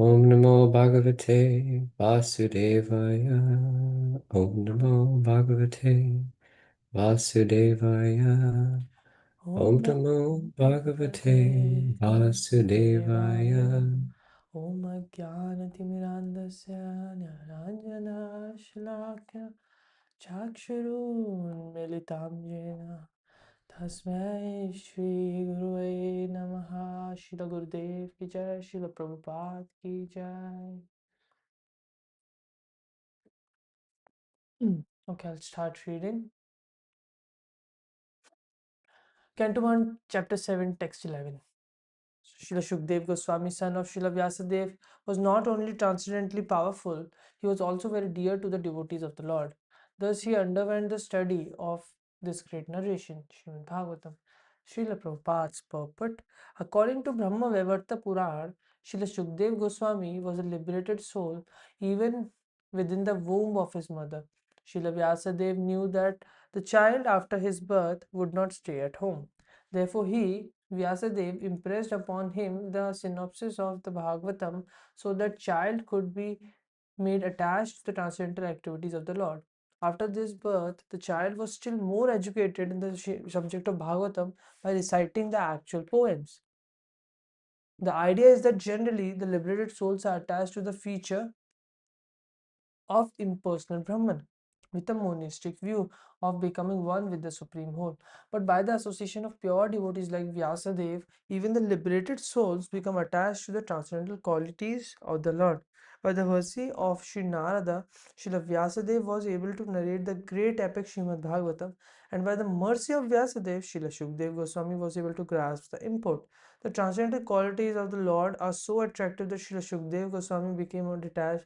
Om Namo Bhagavate Vasudevaya. Om Namo Bhagavate Vasudevaya. Om Om Namo Bhagavate Bhagavate Vasudevaya. Vasudevaya. Om Ajnanatimirandasya Jnananjana Shalakya Chakshurunmilitam Jena Tasmai Shri Guruvai Namaha. Shila Gurudev ki jai, Shila Prabhupada ki jai. Okay, I'll start reading. Canto 1, Chapter 7, Text 11. Srila Shukdev Goswami, son of Srila Vyasadeva, was not only transcendently powerful, he was also very dear to the devotees of the Lord. Thus he underwent the study of this great narration, Srimad Bhavatam. Srila Prabhupada's purport. According to Brahma Vaivarta Puran, Srila Shukdev Goswami was a liberated soul even within the womb of his mother. Srila Vyasadeva knew that the child after his birth would not stay at home. Therefore, Vyasadeva, impressed upon him the synopsis of the Bhagavatam so that child could be made attached to the transcendental activities of the Lord. After this birth, the child was still more educated in the subject of Bhagavatam by reciting the actual poems. The idea is that generally the liberated souls are attached to the feature of impersonal Brahman, with a monistic view of becoming one with the Supreme Whole. But by the association of pure devotees like Vyasadeva, even the liberated souls become attached to the transcendental qualities of the Lord. By the mercy of Sri Narada, Srila Vyasadeva was able to narrate the great epic Srimad Bhagavatam, and by the mercy of Vyasadeva, Srila Shukdev Goswami was able to grasp the import. The transcendental qualities of the Lord are so attractive that Srila Shukdev Goswami became detached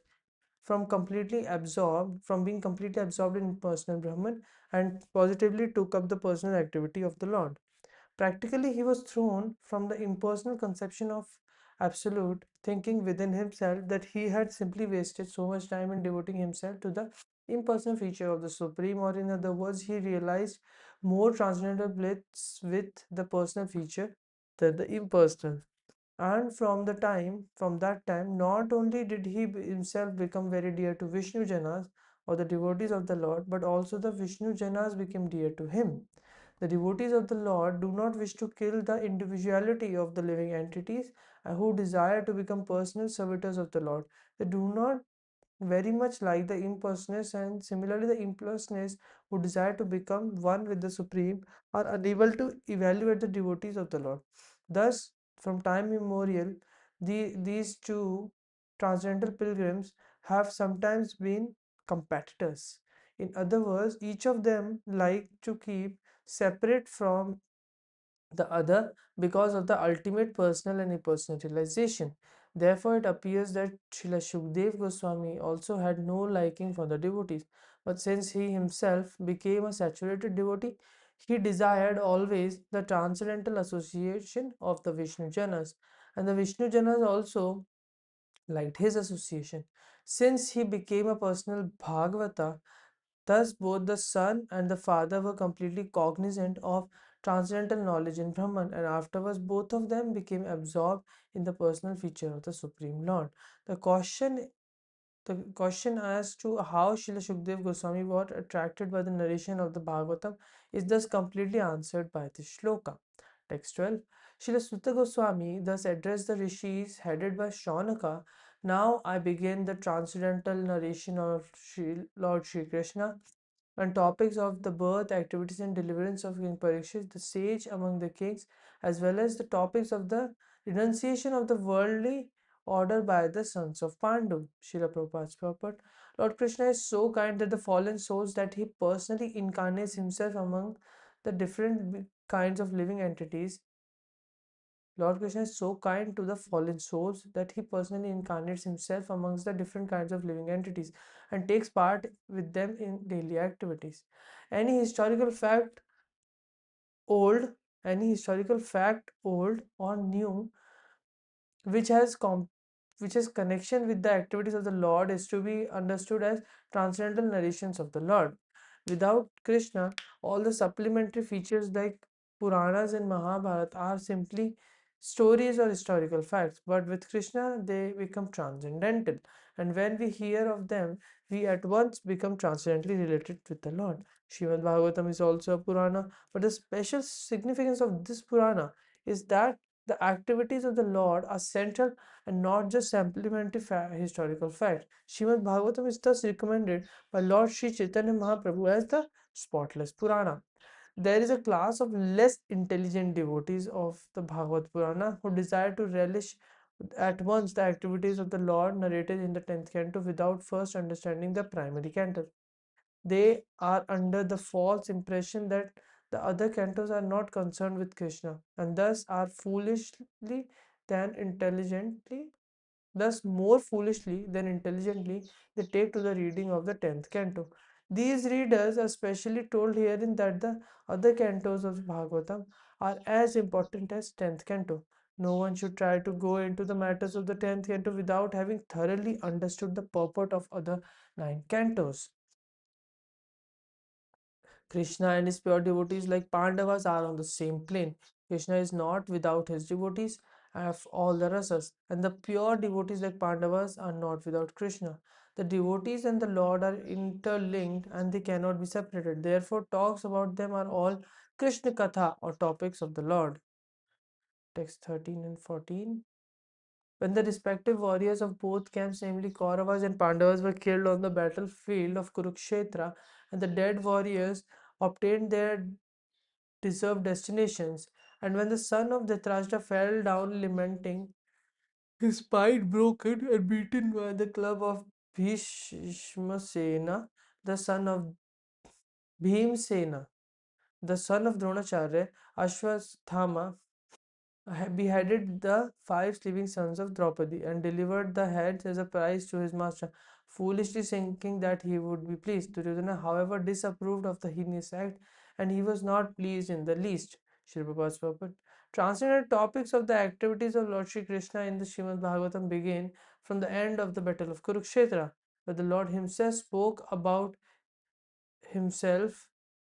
from being completely absorbed in personal Brahman, and positively took up the personal activity of the Lord. Practically, he was thrown from the impersonal conception of absolute, thinking within himself that he had simply wasted so much time in devoting himself to the impersonal feature of the Supreme, or in other words, he realized more transcendental bliss with the personal feature than the impersonal. And from that time, not only did he himself become very dear to Vishnu Janas or the devotees of the Lord, but also the Vishnu Janas became dear to him. The devotees of the Lord do not wish to kill the individuality of the living entities who desire to become personal servitors of the Lord. They do not very much like the impersonalists, and similarly, the impersonalists who desire to become one with the Supreme are unable to evaluate the devotees of the Lord. Thus, from time immemorial, these two transcendental pilgrims have sometimes been competitors. In other words, each of them like to keep separate from the other because of the ultimate personal and impersonal realization. Therefore, it appears that Srila Shukdev Goswami also had no liking for the devotees, but since he himself became a saturated devotee, he desired always the transcendental association of the Vishnu Janas, and the Vishnu Janas also liked his association. Since he became a personal Bhagavata, thus, both the son and the father were completely cognizant of transcendental knowledge in Brahman, and afterwards, both of them became absorbed in the personal feature of the Supreme Lord. The question the question as to how Srila Shukdev Goswami was attracted by the narration of the Bhagavatam is thus completely answered by this shloka. Text 12. Srila Sutta Goswami thus addressed the rishis headed by Shaunaka. Now I begin the transcendental narration of Lord Shri Krishna on topics of the birth, activities, and deliverance of King Parikshit, the sage among the kings, as well as the topics of the renunciation of the worldly order by the sons of Pandu. Srila Prabhupada's purport. Lord Krishna is so kind that the fallen souls that he personally incarnates himself among the different kinds of living entities. Lord Krishna is so kind to the fallen souls that he personally incarnates himself amongst the different kinds of living entities and takes part with them in daily activities. Any historical fact, old, any historical fact, old or new, which has connection with the activities of the Lord is to be understood as transcendental narrations of the Lord. Without Krishna, all the supplementary features like Puranas and Mahabharata are simply stories or historical facts, but with Krishna they become transcendental. And when we hear of them, we at once become transcendently related with the Lord. Srimad Bhagavatam is also a Purana, but the special significance of this Purana is that the activities of the Lord are central and not just supplementary historical fact. Srimad Bhagavatam is thus recommended by Lord Sri Chaitanya Mahaprabhu as the spotless Purana. There is a class of less intelligent devotees of the Bhagavad Purana who desire to relish at once the activities of the Lord narrated in the 10th canto without first understanding the primary canto. They are under the false impression that the other cantos are not concerned with Krishna and thus are foolishly than intelligently Thus, more foolishly than intelligently, they take to the reading of the 10th canto. These readers are specially told herein that the other cantos of Bhagavatam are as important as 10th canto. No one should try to go into the matters of the 10th canto without having thoroughly understood the purport of other 9 cantos. Krishna and his pure devotees, like Pandavas, are on the same plane. Krishna is not without his devotees of all the rasas, and the pure devotees, like Pandavas, are not without Krishna. The devotees and the Lord are interlinked and they cannot be separated. Therefore, talks about them are all Krishna Katha or topics of the Lord. Text 13 and 14. When the respective warriors of both camps, namely Kauravas and Pandavas, were killed on the battlefield of Kurukshetra, and the dead warriors obtained their deserved destinations, and when the son of Dhritarashtra fell down lamenting, his spine broken and beaten by the club of Bhishmasena, the son of Bhimsena, the son of Dronacharya, Ashwathama beheaded the 5 sleeping sons of Draupadi and delivered the heads as a prize to his master, foolishly thinking that he would be pleased. Duryodhana, however, disapproved of the heinous act, and he was not pleased in the least. Srila Prabhupada's purport. Translated topics of the activities of Lord Sri Krishna in the Srimad Bhagavatam begin from the end of the battle of Kurukshetra, where the Lord himself spoke about himself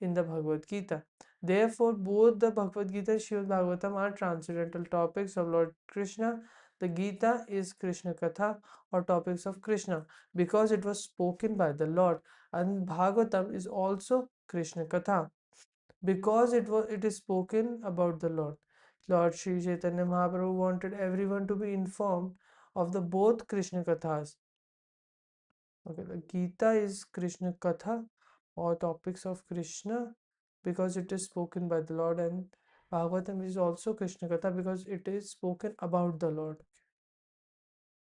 in the Bhagavad Gita. Therefore, both the Bhagavad Gita and Srimad Bhagavatam are transcendental topics of Lord Krishna. The Gita is Krishna Katha or topics of Krishna because it was spoken by the Lord, and Bhagavatam is also Krishna Katha because it is spoken about the Lord. Lord Sri Chaitanya Mahaprabhu wanted everyone to be informed of the both Krishna Kathas. Okay, the Gita is Krishna Katha or topics of Krishna because it is spoken by the Lord, and Bhagavatam is also Krishna Katha because it is spoken about the Lord.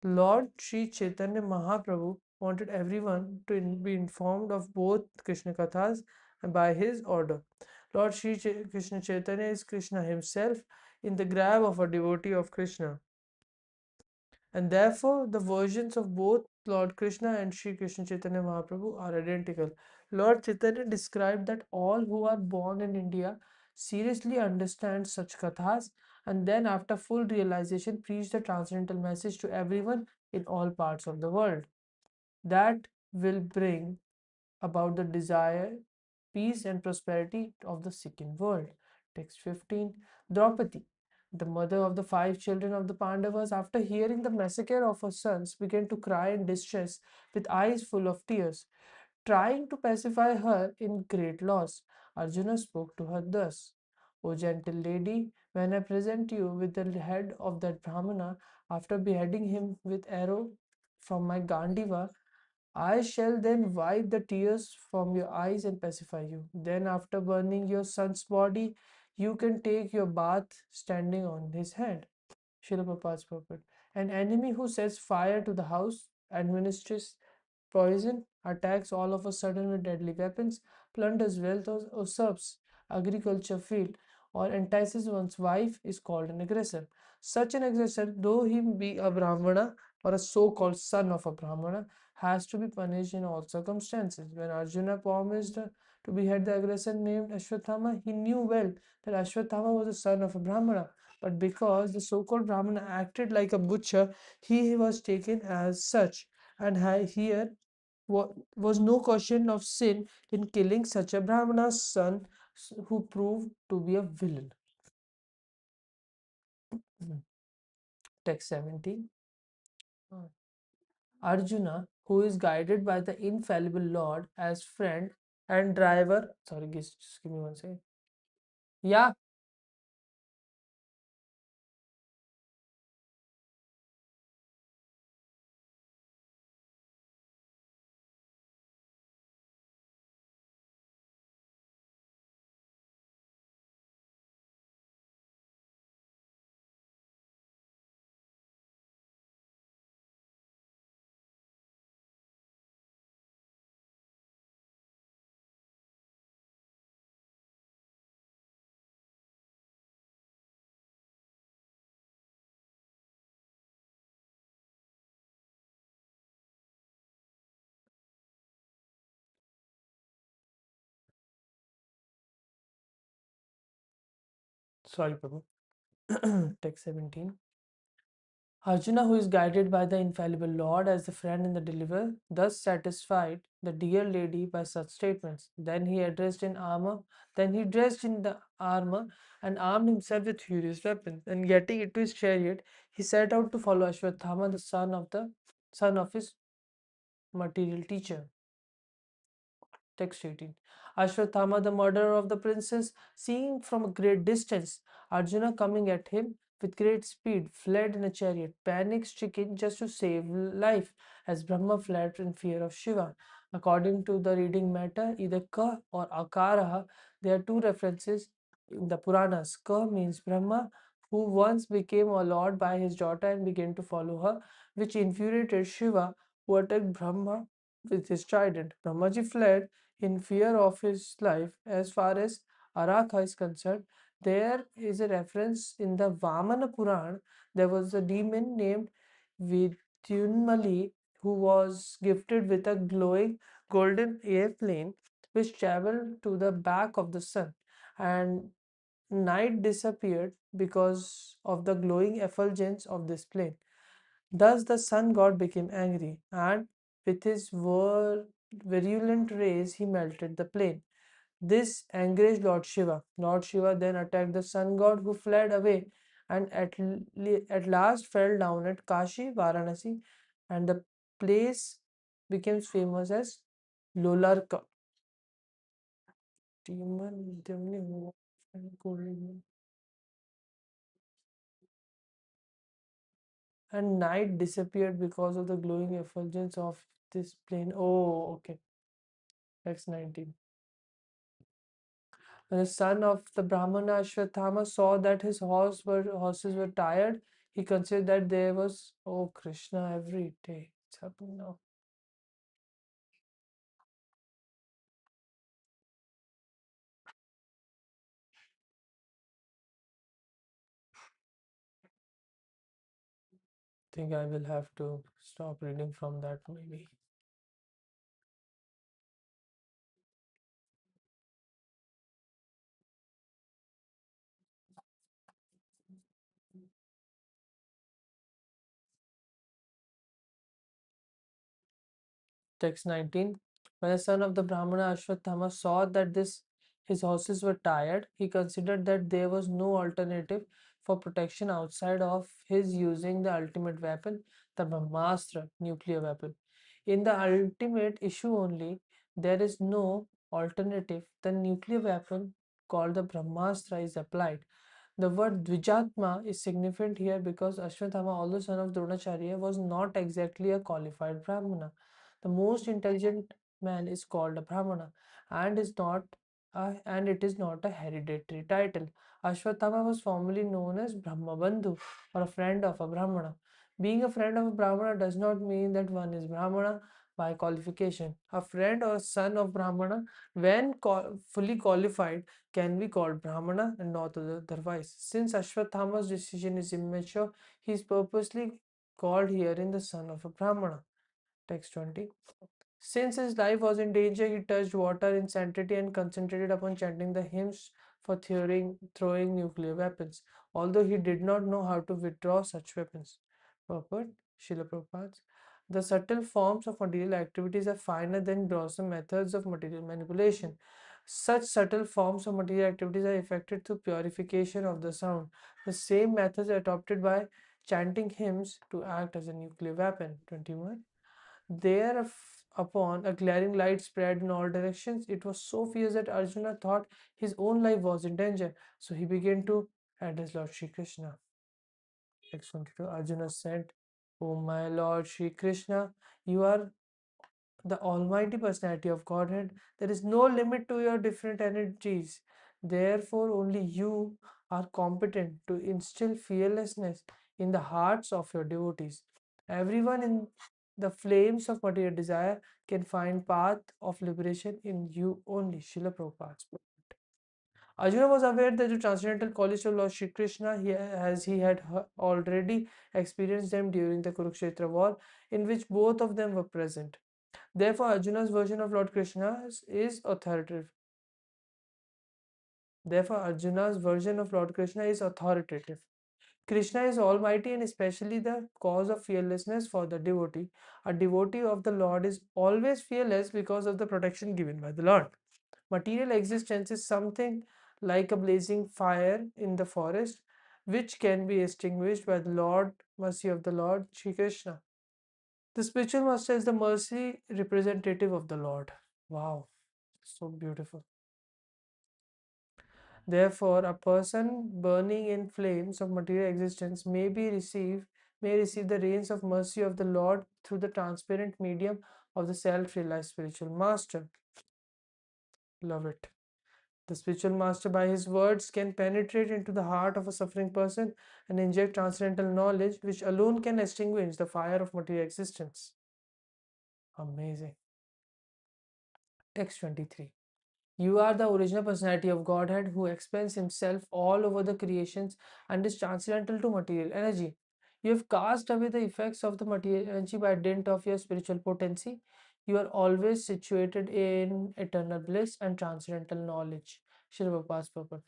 Lord Sri Chaitanya Mahaprabhu wanted everyone to be informed of both Krishna Kathas and by his order. Lord Sri Krishna Chaitanya is Krishna himself in the grab of a devotee of Krishna, and therefore the versions of both Lord Krishna and Sri Krishna Chaitanya Mahaprabhu are identical. Lord Chaitanya described that all who are born in India seriously understand such kathas and then, after full realization, preach the transcendental message to everyone in all parts of the world. That will bring about the desire, peace, and prosperity of the second world. Text 15. Draupadi, the mother of the 5 children of the Pandavas, after hearing the massacre of her sons, began to cry in distress with eyes full of tears. Trying to pacify her in great loss, Arjuna spoke to her thus: O gentle lady, when I present you with the head of that Brahmana, after beheading him with arrow from my Gandiva, I shall then wipe the tears from your eyes and pacify you. Then, after burning your son's body, you can take your bath standing on his head. Srila Prabhupada's purport. An enemy who sets fire to the house, administers poison, attacks all of a sudden with deadly weapons, plunders wealth or usurps agriculture field, or entices one's wife is called an aggressor. Such an aggressor, though he be a Brahmana or a so-called son of a Brahmana, has to be punished in all circumstances. When Arjuna promised to behead the aggressor named Ashwathama, he knew well that Ashwathama was the son of a Brahmana, but because the so-called Brahmana acted like a butcher, he was taken as such, and here was no question of sin in killing such a Brahmana's son who proved to be a villain. Text 17. Arjuna, who is guided by the infallible Lord as friend and driver. Sorry, just give me one second. Yeah, sorry, Prabhu. Text 17. Arjuna, who is guided by the infallible Lord as the friend and the deliverer, thus satisfied the dear lady by such statements. Then he dressed in the armor and armed himself with furious weapons. And getting into his chariot, he set out to follow Ashwatthama, the son of his material teacher. Text 18. Ashwatthama, the murderer of the princess, seeing from a great distance Arjuna coming at him with great speed, fled in a chariot, panic stricken just to save life, as Brahma fled in fear of Shiva. According to the reading matter, either Ka or Akaraha, there are two references in the Puranas. Ka means Brahma, who once became a lord by his daughter and began to follow her, which infuriated Shiva, who attacked Brahma with his trident. Brahmaji fled in fear of his life. As far as Arakha is concerned, there is a reference in the Vamana Puran. There was a demon named Vidyunmali who was gifted with a glowing golden airplane which traveled to the back of the sun, and night disappeared because of the glowing effulgence of this plane. Thus the sun god became angry, and with his virulent rays he melted the plain. This enraged Lord Shiva. Lord Shiva then attacked the sun god, who fled away and at last fell down at Kashi, Varanasi, and the place became famous as Lolarka. And night disappeared because of the glowing effulgence of this plane. Oh, okay. That's 19. When the son of the Brahmana Ashwatthama saw that his horses were tired, he considered that there was, oh Krishna, every day. It's happening now. I think I will have to stop reading from that maybe. Text 19. When the son of the Brahmana Ashwatthama saw that his horses were tired, he considered that there was no alternative for protection outside of his using the ultimate weapon, the Brahmastra, nuclear weapon. In the ultimate issue only, there is no alternative. The nuclear weapon called the Brahmastra is applied. The word Dvijatma is significant here because Ashwatthama, although son of Dronacharya, was not exactly a qualified Brahmana. The most intelligent man is called a Brahmana, and it is not a hereditary title. Ashwatthama was formerly known as Brahmabandhu, or a friend of a Brahmana. Being a friend of a Brahmana does not mean that one is Brahmana by qualification. A friend or son of Brahmana, when fully qualified, can be called Brahmana and not otherwise. Since Ashwatthama's decision is immature, he is purposely called herein the son of a Brahmana. Text 20. Since his life was in danger, he touched water in sanctity and concentrated upon chanting the hymns for throwing nuclear weapons, although he did not know how to withdraw such weapons. Purport, Srila Prabhupada. The subtle forms of material activities are finer than grosser methods of material manipulation. Such subtle forms of material activities are effected through purification of the sound. The same methods adopted by chanting hymns to act as a nuclear weapon. 21. Thereupon, a glaring light spread in all directions. It was so fierce that Arjuna thought his own life was in danger. So he began to address Lord Shri Krishna. Text 22. Arjuna said, "O my Lord Shri Krishna, you are the Almighty Personality of Godhead. There is no limit to your different energies. Therefore, only you are competent to instill fearlessness in the hearts of your devotees. Everyone in the flames of material desire can find path of liberation in you only." Srila Prabhupada. Arjuna was aware that the transcendental qualities of Lord Shri Krishna, as he had already experienced them during the Kurukshetra war, in which both of them were present. Therefore, Arjuna's version of Lord Krishna is authoritative. Therefore, Arjuna's version of Lord Krishna is authoritative. Krishna is almighty and especially the cause of fearlessness for the devotee. A devotee of the Lord is always fearless because of the protection given by the Lord. Material existence is something like a blazing fire in the forest, which can be extinguished by the mercy of the Lord Shri Krishna. The spiritual master is the mercy representative of the Lord. Wow, so beautiful. Therefore, a person burning in flames of material existence may receive the rains of mercy of the Lord through the transparent medium of the self-realized spiritual master. Love it. The spiritual master, by his words, can penetrate into the heart of a suffering person and inject transcendental knowledge, which alone can extinguish the fire of material existence. Amazing. Text 23. You are the original personality of Godhead who expends himself all over the creations and is transcendental to material energy. You have cast away the effects of the material energy by dint of your spiritual potency. You are always situated in eternal bliss and transcendental knowledge. Srila Prabhupada.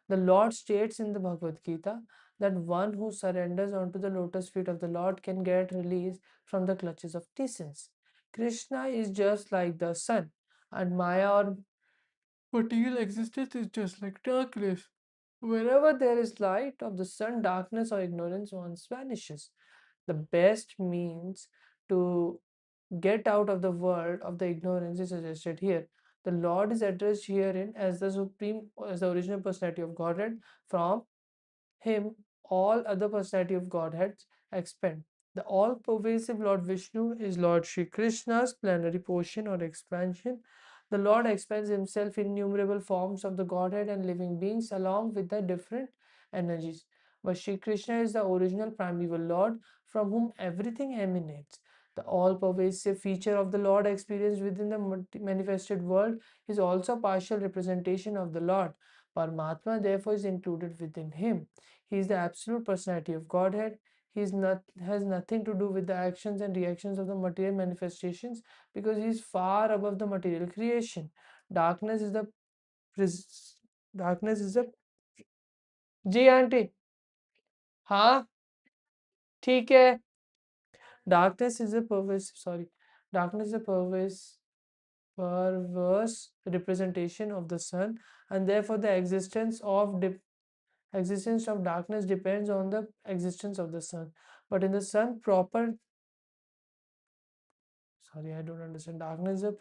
The Lord states in the Bhagavad Gita that one who surrenders onto the lotus feet of the Lord can get release from the clutches of descents. Krishna is just like the sun, and Maya or material existence is just like darkness. Wherever there is light of the sun, darkness or ignorance once vanishes. The best means to get out of the world of the ignorance is suggested here. The Lord is addressed herein as the supreme, as the original personality of Godhead. From him, all other personality of Godheads expand. The all-pervasive Lord Vishnu is Lord Shri Krishna's plenary portion or expansion. The Lord expands himself in innumerable forms of the Godhead and living beings along with the different energies. But Shri Krishna is the original primeval Lord from whom everything emanates. The all-pervasive feature of the Lord experienced within the manifested world is also a partial representation of the Lord. Paramatma therefore is included within him. He is the absolute personality of Godhead. He is not, has nothing to do with the actions and reactions of the material manifestations because he is far above the material creation. Darkness is the darkness is the जी aunty हाँ ठीक है darkness is a darkness is a perverse representation of the sun, and therefore the existence of darkness depends on the existence of the sun. But in the sun proper, I don't understand. Darkness is a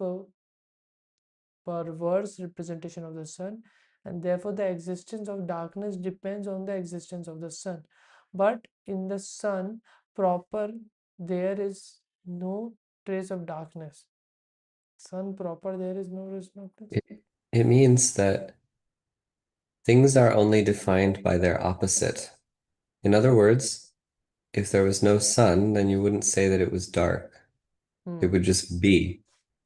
perverse representation of the sun, and therefore the existence of darkness depends on the existence of the sun. But in the sun proper, there is no trace of darkness. Sun proper, there is no trace of darkness. It means that things are only defined by their opposite. In other words, if there was no sun, then you wouldn't say that it was dark. It would just be,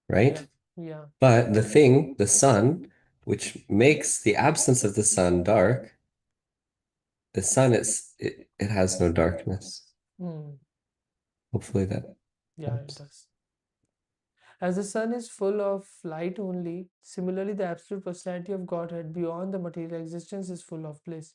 right? Yeah. But the thing, the sun, which makes the absence of the sun dark, the sun it has no darkness. Hopefully that Yeah, it helps. does. As the sun is full of light only, similarly, the absolute personality of Godhead beyond the material existence is full of bliss.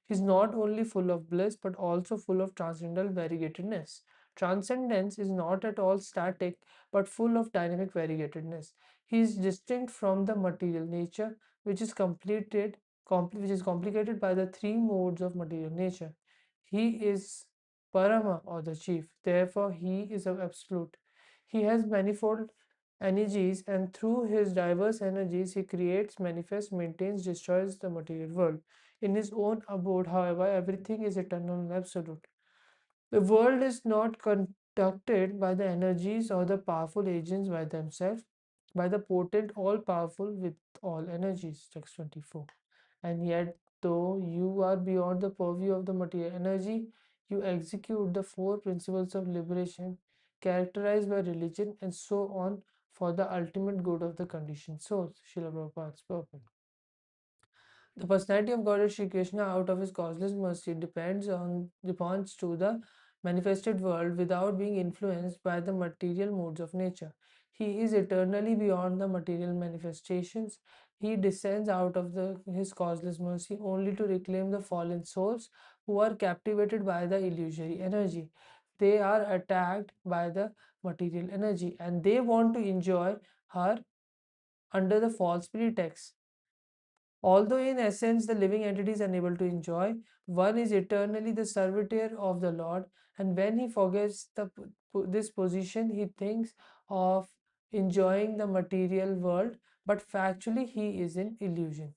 He is not only full of bliss but also full of transcendental variegatedness. Transcendence is not at all static but full of dynamic variegatedness. He is distinct from the material nature, which is complicated by the three modes of material nature. He is Parama or the chief. Therefore, he is an absolute. He has manifold energies, and through his diverse energies, he creates, manifests, maintains, destroys the material world. In his own abode, however, everything is eternal and absolute. The world is not conducted by the energies or the powerful agents by themselves, by the potent, all powerful with all energies. Text 24. And yet, though you are beyond the purview of the material energy, you execute the four principles of liberation characterized by religion and so on for the ultimate good of the conditioned souls. Srila Prabhupada's purpose. The personality of God Shri Krishna, out of his causeless mercy, depends to the manifested world without being influenced by the material modes of nature. He is eternally beyond the material manifestations. He descends out of his causeless mercy only to reclaim the fallen souls who are captivated by the illusory energy. They are attacked by the material energy and they want to enjoy her under the false pretext. Although in essence the living entity is unable to enjoy, one is eternally the servitor of the Lord, and when he forgets this position, he thinks of enjoying the material world, but factually he is in illusion.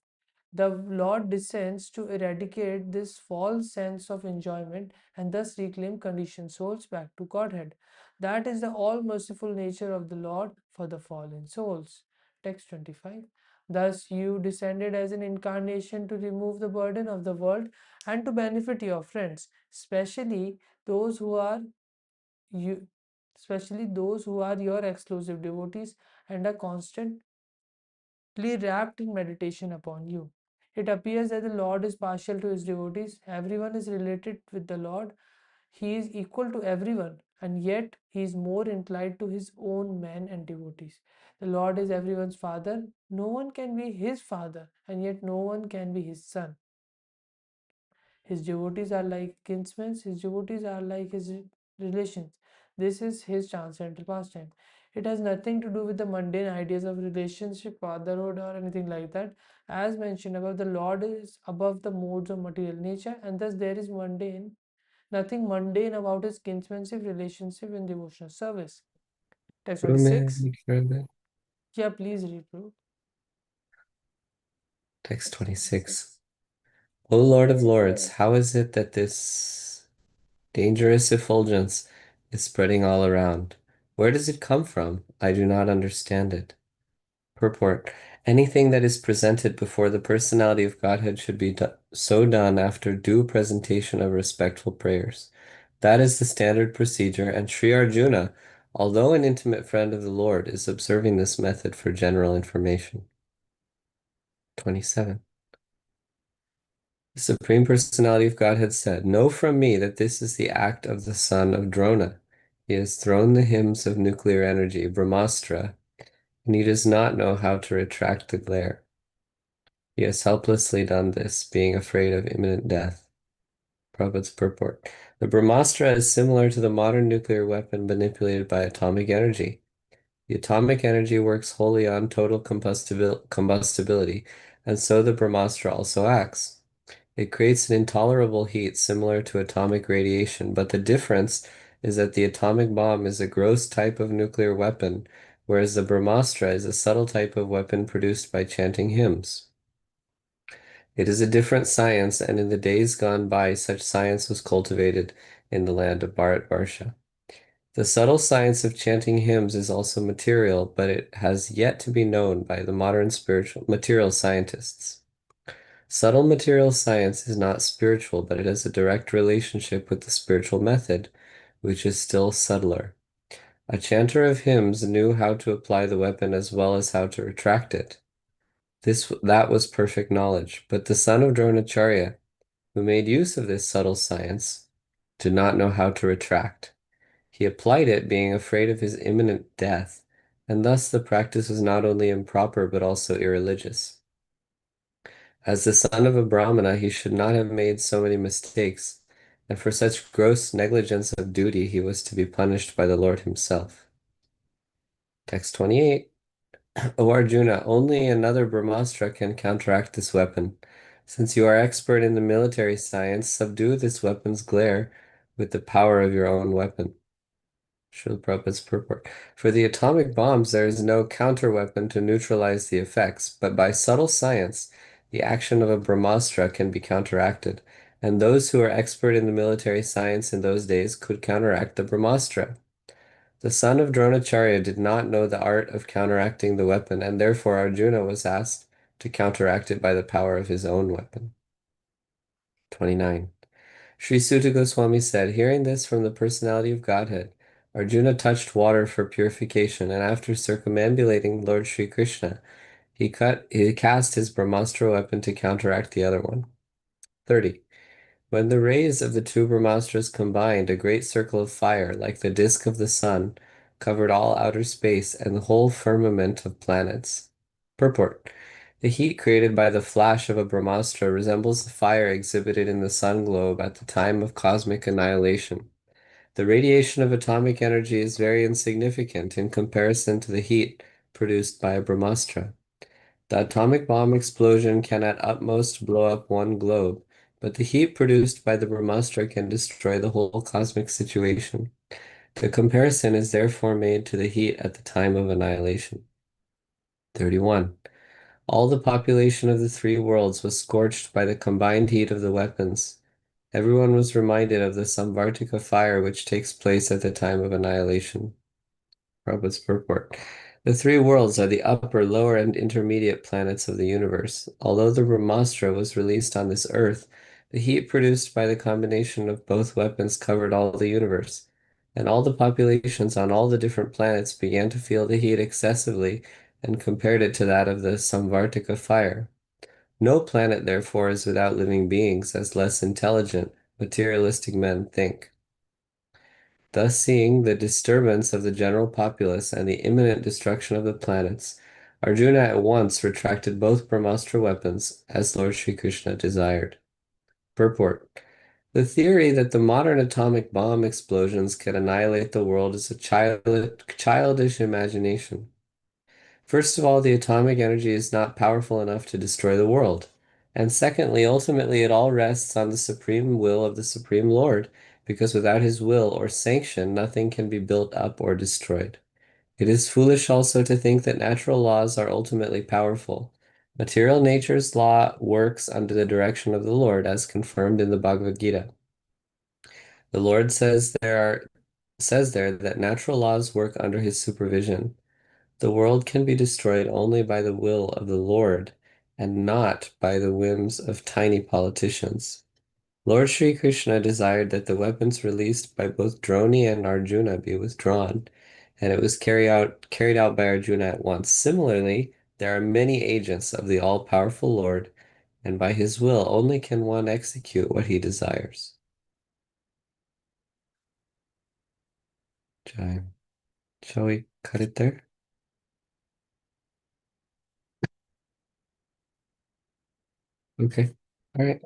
The Lord descends to eradicate this false sense of enjoyment and thus reclaim conditioned souls back to Godhead. That is the all merciful nature of the Lord for the fallen souls. Text 25. Thus, you descended as an incarnation to remove the burden of the world and to benefit your friends, those who are you, especially those who are your exclusive devotees and are constantly wrapped in meditation upon you. It appears that the Lord is partial to his devotees. Everyone is related with the Lord. He is equal to everyone, and yet he is more inclined to his own men and devotees. The Lord is everyone's father. No one can be his father, and yet no one can be his son. His devotees are like kinsmen, his devotees are like his relations. This is his transcendental pastime. It has nothing to do with the mundane ideas of relationship, fatherhood, or anything like that. As mentioned above, the Lord is above the modes of material nature, and thus there is nothing mundane about his kinsmanship, relationship, and devotional service. Text True, may I 26. read further? Yeah, please read, bro. Text 26. O Lord of Lords, how is it that this dangerous effulgence is spreading all around? Where does it come from? I do not understand it. Purport. Anything that is presented before the personality of Godhead should be so done after due presentation of respectful prayers. That is the standard procedure, and Sri Arjuna, although an intimate friend of the Lord, is observing this method for general information. 27. The Supreme Personality of Godhead said, Know from me that this is the act of the son of Drona. He has thrown the hymns of nuclear energy, Brahmastra, and he does not know how to retract the glare. He has helplessly done this, being afraid of imminent death. Prabhupada's purport. The Brahmastra is similar to the modern nuclear weapon manipulated by atomic energy. The atomic energy works wholly on total combustibility, and so the Brahmastra also acts. It creates an intolerable heat similar to atomic radiation, but the difference is that the atomic bomb is a gross type of nuclear weapon, whereas the Brahmastra is a subtle type of weapon produced by chanting hymns. It is a different science, and in the days gone by, such science was cultivated in the land of Bharatvarsha. The subtle science of chanting hymns is also material, but it has yet to be known by the modern spiritual material scientists. Subtle material science is not spiritual, but it has a direct relationship with the spiritual method, which is still subtler. A chanter of hymns knew how to apply the weapon as well as how to retract it. That was perfect knowledge, but the son of Dronacharya, who made use of this subtle science, did not know how to retract. He applied it, being afraid of his imminent death, and thus the practice was not only improper but also irreligious. As the son of a Brahmana, he should not have made so many mistakes, and for such gross negligence of duty, he was to be punished by the Lord himself. Text 28. O Arjuna, only another Brahmastra can counteract this weapon. Since you are expert in the military science, subdue this weapon's glare with the power of your own weapon. Srila Prabhupada's purport. For the atomic bombs, there is no counterweapon to neutralize the effects, but by subtle science, the action of a Brahmastra can be counteracted, and those who are expert in the military science in those days could counteract the Brahmastra. The son of Dronacharya did not know the art of counteracting the weapon, and therefore Arjuna was asked to counteract it by the power of his own weapon. 29. Sri Suta Goswami said, hearing this from the personality of Godhead, Arjuna touched water for purification, and after circumambulating Lord Sri Krishna, he cast his Brahmastra weapon to counteract the other one. 30. When the rays of the two Brahmastras combined, a great circle of fire, like the disk of the sun, covered all outer space and the whole firmament of planets. Purport. The heat created by the flash of a Brahmastra resembles the fire exhibited in the sun globe at the time of cosmic annihilation. The radiation of atomic energy is very insignificant in comparison to the heat produced by a Brahmastra. The atomic bomb explosion can at utmost blow up one globe, but the heat produced by the Brahmastra can destroy the whole cosmic situation. The comparison is therefore made to the heat at the time of annihilation. 31. All the population of the three worlds was scorched by the combined heat of the weapons. Everyone was reminded of the Samvartika fire which takes place at the time of annihilation. Prabhupada's purport. The three worlds are the upper, lower, and intermediate planets of the universe. Although the Brahmastra was released on this earth, the heat produced by the combination of both weapons covered all the universe, and all the populations on all the different planets began to feel the heat excessively and compared it to that of the Samvartika fire. No planet, therefore, is without living beings, as less intelligent, materialistic men think. Thus, seeing the disturbance of the general populace and the imminent destruction of the planets, Arjuna at once retracted both Brahmastra weapons, as Lord Sri Krishna desired. Purport. The theory that the modern atomic bomb explosions can annihilate the world is a childish imagination. First of all, the atomic energy is not powerful enough to destroy the world. And secondly, ultimately, it all rests on the supreme will of the Supreme Lord, because without his will or sanction, nothing can be built up or destroyed. It is foolish also to think that natural laws are ultimately powerful. Material nature's law works under the direction of the Lord, as confirmed in the Bhagavad Gita. The Lord says there that natural laws work under his supervision. The world can be destroyed only by the will of the Lord and not by the whims of tiny politicians. Lord Sri Krishna desired that the weapons released by both Droni and Arjuna be withdrawn, and it was carried out by Arjuna at once. Similarly, there are many agents of the all-powerful Lord, and by his will only can one execute what he desires. Jai. Shall we cut it there? Okay. All right.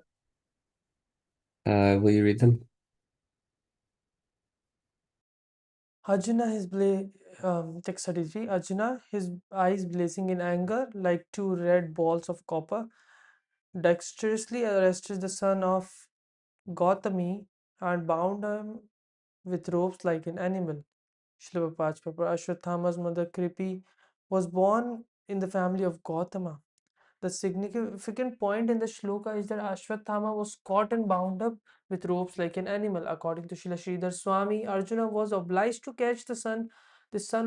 Will you read them? Arjuna, text 33. Arjuna, his eyes blazing in anger like two red balls of copper, dexterously arrested the son of Gautami and bound him with ropes like an animal. Shloka Pachpapa. Ashwatthama's mother Kripi was born in the family of Gautama. The significant point in the shloka is that Ashwatthama was caught and bound up with ropes like an animal. According to Srila Sridhar Swami, Arjuna was obliged to catch the son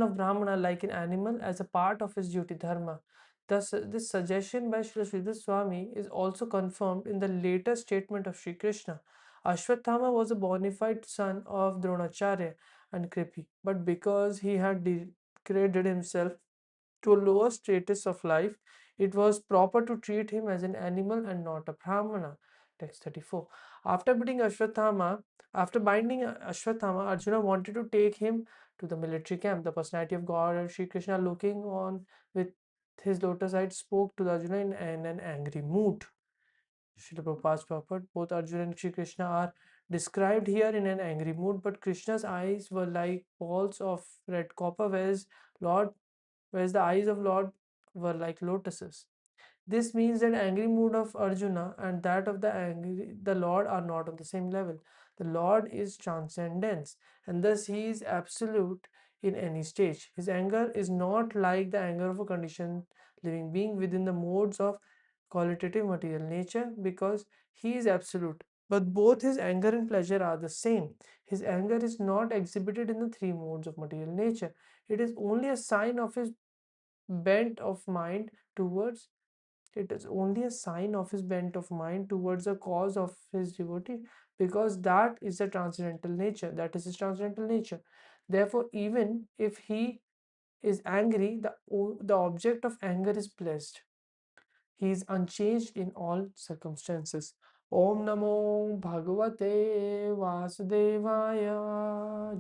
of Brahmana like an animal as a part of his duty dharma. Thus, this suggestion by Srila Sridhar Swami is also confirmed in the later statement of Sri Krishna. Ashwatthama was a bona fide son of Dronacharya and Kripi, but because he had degraded himself to a lower status of life, it was proper to treat him as an animal and not a Brahmana. Text 34. After binding Ashwatthama, Arjuna wanted to take him to the military camp. The personality of God and Sri Krishna, looking on with his lotus eyes, spoke to Arjuna in an angry mood. Srila Prabhupada's purport, both Arjuna and Sri Krishna are described here in an angry mood, but Krishna's eyes were like balls of red copper, whereas the eyes of Lord were like lotuses. This means that angry mood of Arjuna and that of the Lord are not on the same level. The Lord is transcendence, and thus he is absolute in any stage. His anger is not like the anger of a conditioned living being within the modes of qualitative material nature, because he is absolute. But both his anger and pleasure are the same. His anger is not exhibited in the three modes of material nature. It is only a sign of his bent of mind towards it is only a sign of his bent of mind towards the cause of his devotee, because that is the transcendental nature. That is his transcendental nature. Therefore, even if he is angry, the object of anger is blessed. He is unchanged in all circumstances. Om Namo Bhagavate Vasudevaya.